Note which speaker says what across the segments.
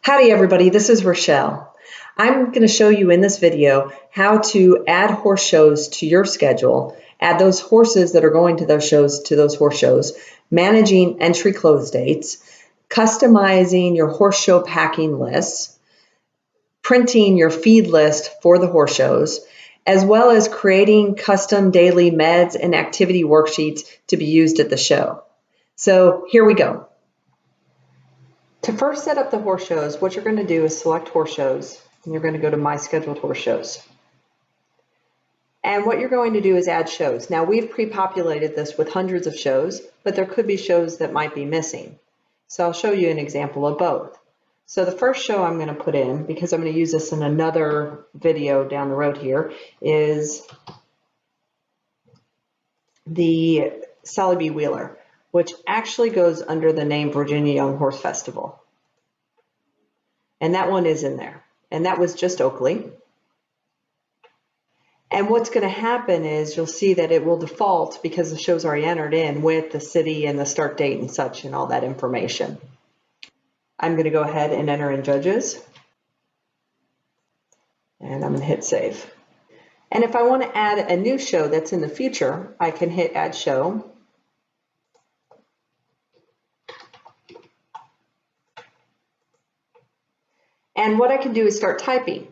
Speaker 1: Howdy everybody, this is Rochelle. I'm going to show you in this video how to add horse shows to your schedule, add those horses that are going to those shows to those horse shows, managing entry close dates, customizing your horse show packing lists, printing your feed list for the horse shows, as well as creating custom daily meds and activity worksheets to be used at the show. So here we go. To first set up the horse shows, what you're going to do is select horse shows, and you're going to go to My Scheduled Horse Shows. And what you're going to do is add shows. Now we've pre-populated this with hundreds of shows, but there could be shows that might be missing. So I'll show you an example of both. So the first show I'm going to put in, because I'm going to use this in another video down the road here, is the Sally B. Wheeler, which actually goes under the name Virginia Young Horse Festival. And that one is in there. And that was just Oakley. And what's going to happen is you'll see that it will default, because the show's already entered in, with the city and the start date and such and all that information. I'm going to go ahead and enter in judges. And I'm going to hit save. And if I want to add a new show that's in the future, I can hit add show. And what I can do is start typing.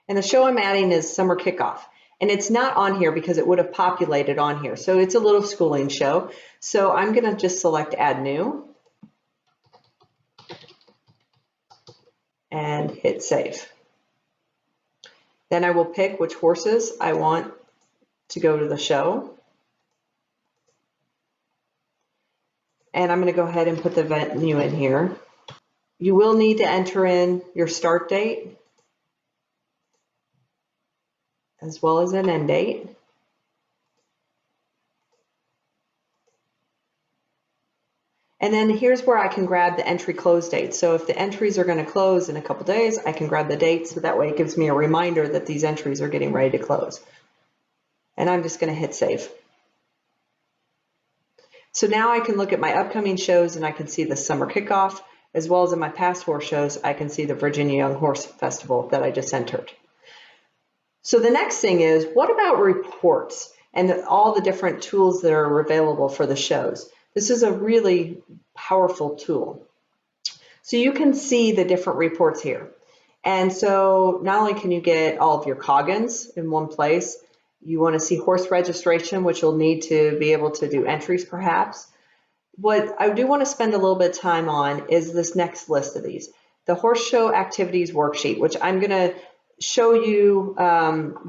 Speaker 1: And the show I'm adding is Summer Kickoff. And it's not on here because it would have populated on here. So it's a little schooling show. So I'm going to just select Add New. And hit Save. Then I will pick which horses I want to go to the show. And I'm going to go ahead and put the venue in here. You will need to enter in your start date as well as an end date. And then here's where I can grab the entry close date. So if the entries are going to close in a couple days, I can grab the date, so that way it gives me a reminder that these entries are getting ready to close. And I'm just going to hit save. So now I can look at my upcoming shows and I can see the Summer Kickoff, as well as in my past horse shows, I can see the Virginia Young Horse Festival that I just entered. So the next thing is, what about reports and all the different tools that are available for the shows? This is a really powerful tool. So you can see the different reports here. And so not only can you get all of your Coggins in one place, you want to see horse registration, which you'll need to be able to do entries perhaps. What I do want to spend a little bit of time on is this next list of these. The Horse Show Activities Worksheet, which I'm going to show you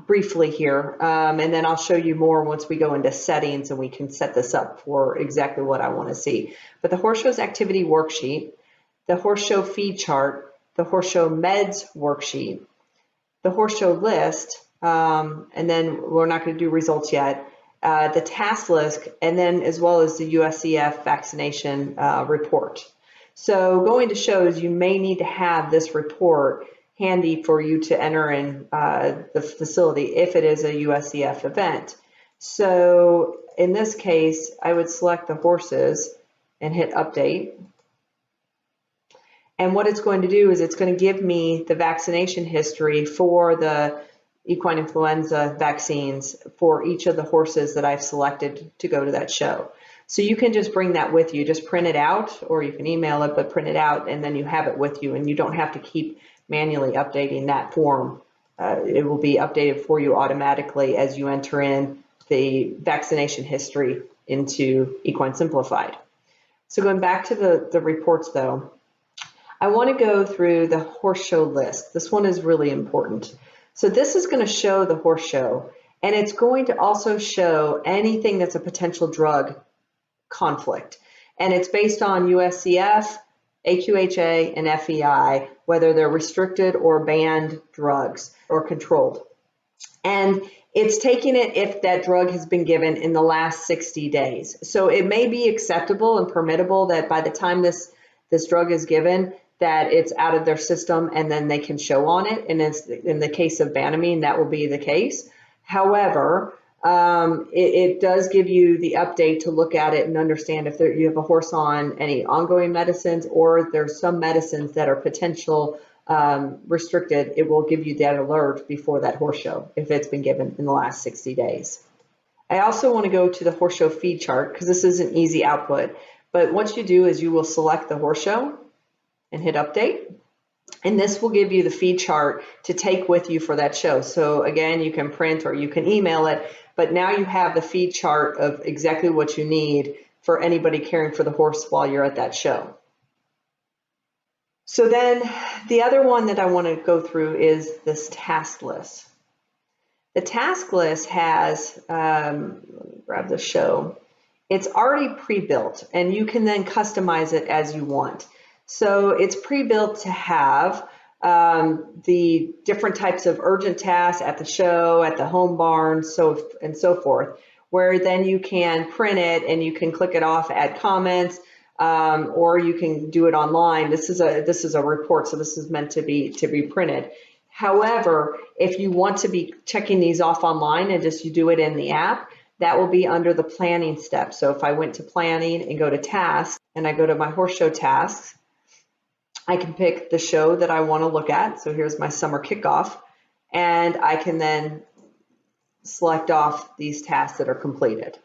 Speaker 1: briefly here, and then I'll show you more once we go into settings and we can set this up for exactly what I want to see. But the Horse Show's Activity Worksheet, the Horse Show Feed Chart, the Horse Show Meds Worksheet, the Horse Show List, and then we're not going to do results yet, the task list, and then as well as the USEF vaccination report. So going to shows, you may need to have this report handy for you to enter in the facility if it is a USEF event. So in this case, I would select the horses and hit update. And what it's going to do is it's going to give me the vaccination history for the equine influenza vaccines for each of the horses that I've selected to go to that show. So you can just bring that with you, just print it out, or you can email it, but print it out and then you have it with you and you don't have to keep manually updating that form. It will be updated for you automatically as you enter in the vaccination history into Equine Simplified. So going back to the reports though, I want to go through the horse show list. This one is really important. So this is going to show the horse show, and it's going to also show anything that's a potential drug conflict. And it's based on USCF, AQHA, and FEI, whether they're restricted or banned drugs or controlled. And it's taking it if that drug has been given in the last 60 days. So it may be acceptable and permittable that by the time this drug is given, that it's out of their system and then they can show on it. And in the case of Banamine, that will be the case. However, It does give you the update to look at it and understand if you have a horse on any ongoing medicines, or there's some medicines that are potential restricted. It will give you that alert before that horse show if it's been given in the last 60 days. I also want to go to the horse show feed chart because this is an easy output. But what you do is you will select the horse show and hit update. And this will give you the feed chart to take with you for that show. So again, you can print or you can email it, but now you have the feed chart of exactly what you need for anybody caring for the horse while you're at that show. So then the other one that I want to go through is this task list. The task list has, let me grab the show. It's already pre-built and you can then customize it as you want. So it's pre-built to have the different types of urgent tasks at the show, at the home barn, and so forth, where then you can print it and you can click it off, add comments, or you can do it online. This is a report, so this is meant to be printed. However, if you want to be checking these off online and just you do it in the app, that will be under the planning step. So if I went to planning and go to tasks and I go to my horse show tasks, I can pick the show that I want to look at. So here's my summer kickoff, and I can then select off these tasks that are completed.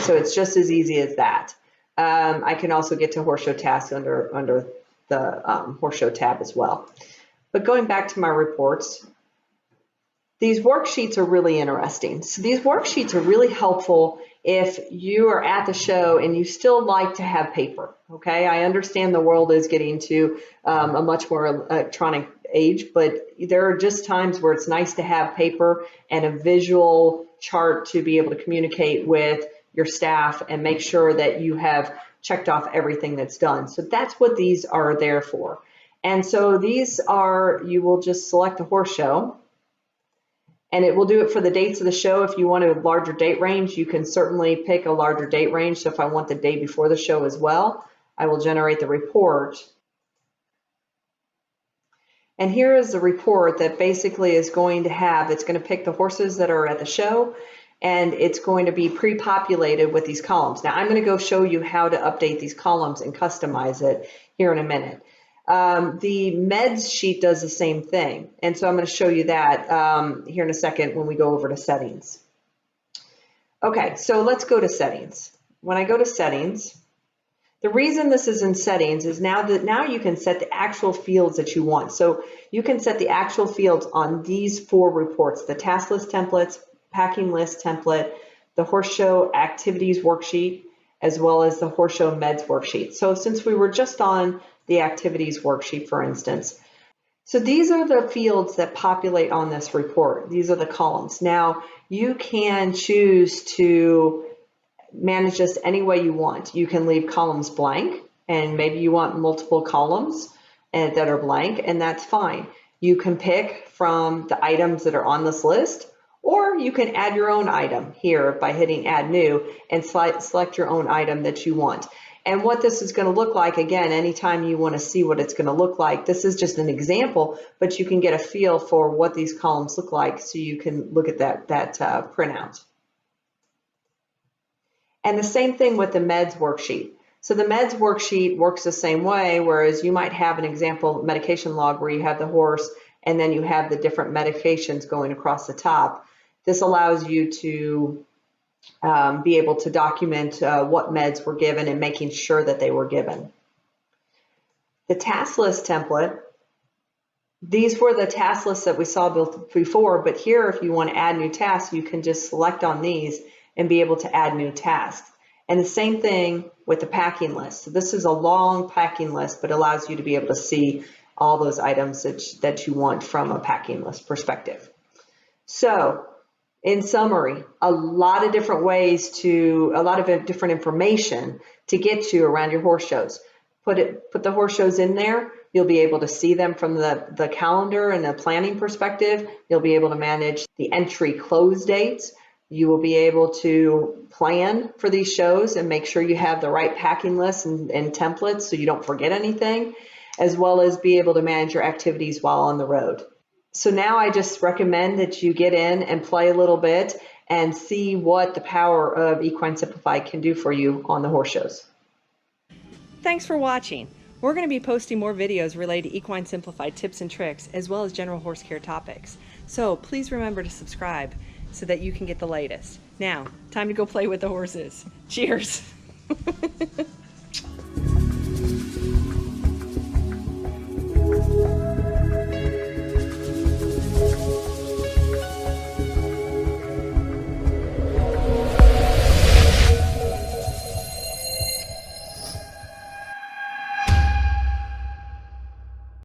Speaker 1: So it's just as easy as that. I can also get to horse show tasks under the horse show tab as well. But going back to my reports, these worksheets are really interesting. So these worksheets are really helpful if you are at the show and you still like to have paper, okay? I understand the world is getting to a much more electronic age, but there are just times where it's nice to have paper and a visual chart to be able to communicate with your staff and make sure that you have checked off everything that's done. So that's what these are there for. And so these are, you will just select a horse show, and it will do it for the dates of the show. If you want a larger date range, you can certainly pick a larger date range. So if I want the day before the show as well, I will generate the report. And here is the report that basically is going to have, it's going to pick the horses that are at the show, and it's going to be pre-populated with these columns. Now I'm going to go show you how to update these columns and customize it here in a minute. The meds sheet does the same thing, and so I'm going to show you that here in a second when we go over to settings. Okay, so let's go to settings. When I go to settings, the reason this is in settings is now you can set the actual fields that you want. So you can set the actual fields on these 4 reports: the task list templates, packing list template, the horse show activities worksheet, as well as the horse show meds worksheet. So since we were just on the activities worksheet, for instance, so these are the fields that populate on this report. These are the columns. Now you can choose to manage this any way you want. You can leave columns blank, and maybe you want multiple columns that are blank, and that's fine. You can pick from the items that are on this list, or you can add your own item here by hitting add new and select your own item that you want. And what this is going to look like, again, anytime you want to see what it's going to look like, this is just an example, but you can get a feel for what these columns look like so you can look at that printout. And the same thing with the meds worksheet. So the meds worksheet works the same way, whereas you might have an example medication log where you have the horse and then you have the different medications going across the top. This allows you to be able to document what meds were given and making sure that they were given. The task list template, these were the task lists that we saw before, but here if you want to add new tasks, you can just select on these and be able to add new tasks. And the same thing with the packing list. So this is a long packing list, but allows you to be able to see all those items that you want from a packing list perspective. So in summary, a lot of different ways a lot of different information to get to around your horse shows. Put the horse shows in there. You'll be able to see them from the calendar and the planning perspective. You'll be able to manage the entry close dates. You will be able to plan for these shows and make sure you have the right packing lists and templates so you don't forget anything, as well as be able to manage your activities while on the road. So now I just recommend that you get in and play a little bit and see what the power of Equine Simplified can do for you on the horse shows.
Speaker 2: Thanks for watching. We're going to be posting more videos related to Equine Simplified tips and tricks, as well as general horse care topics. So please remember to subscribe so that you can get the latest. Now, time to go play with the horses. Cheers!